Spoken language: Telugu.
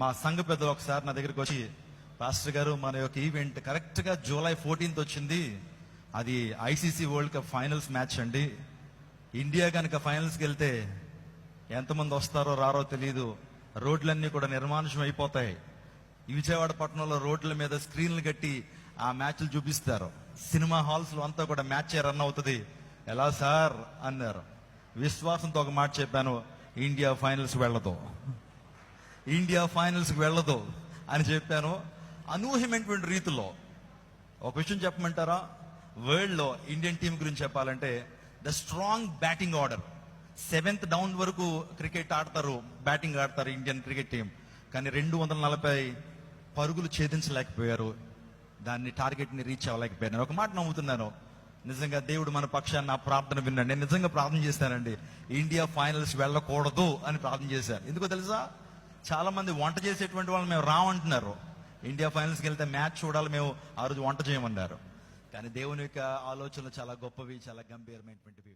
మా సంఘ పెద్దలు ఒకసారి నా దగ్గరికి వచ్చి, పాస్టర్ గారు మన యొక్క ఈవెంట్ కరెక్ట్ గా జూలై 14th వచ్చింది, అది ICC world cup finals match అండి. ఇండియా కనుక ఫైనల్స్కి వెళ్తే ఎంతమంది వస్తారో రారో తెలియదు, రోడ్లన్నీ కూడా నిర్మానుషం అయిపోతాయి. ఈ విజయవాడ పట్టణంలో రోడ్ల మీద స్క్రీన్లు కట్టి ఆ మ్యాచ్లు చూపిస్తారు. సినిమా హాల్స్ లో అంతా కూడా మ్యాచ్ రన్ అవుతుంది. ఎలా సార్ అన్నారు. విశ్వాసంతో ఒక మాట చెప్పాను, ఇండియా ఫైనల్స్ వెళ్ళదు, ఇండియా ఫైనల్స్ వెళ్ళదు అని చెప్పాను. అనూహ్యమైనటువంటి రీతిలో ఒక విషయం చెప్పమంటారా, వరల్డ్ లో ఇండియన్ టీం గురించి చెప్పాలంటే the strong batting order. 7th down వరకు క్రికెట్ ఆడతారు, బ్యాటింగ్ ఆడతారు ఇండియన్ క్రికెట్ టీం. కానీ 240 పరుగులు ఛేదించలేకపోయారు, దాన్ని టార్గెట్ ని రీచ్ అవ్వలేకపోయారు. నేను ఒక మాట నమ్ముతున్నాను, నిజంగా దేవుడు మన పక్షాన్ని నా ప్రార్థన విన్నాడు. నేను నిజంగా ప్రార్థన చేశానండి, ఇండియా ఫైనల్స్ వెళ్ళకూడదు అని ప్రార్థన చేశాను. ఎందుకో తెలుసా, చాలా మంది వంట చేసేటువంటి వాళ్ళు మేము రామంటున్నారు. ఇండియా ఫైనల్స్కి వెళ్తే మ్యాచ్ చూడాలి, మేము ఆ రోజు వంట చేయమన్నారు. కానీ దేవుని యొక్క ఆలోచనలు చాలా గొప్పవి, చాలా గంభీరమైనటువంటివి.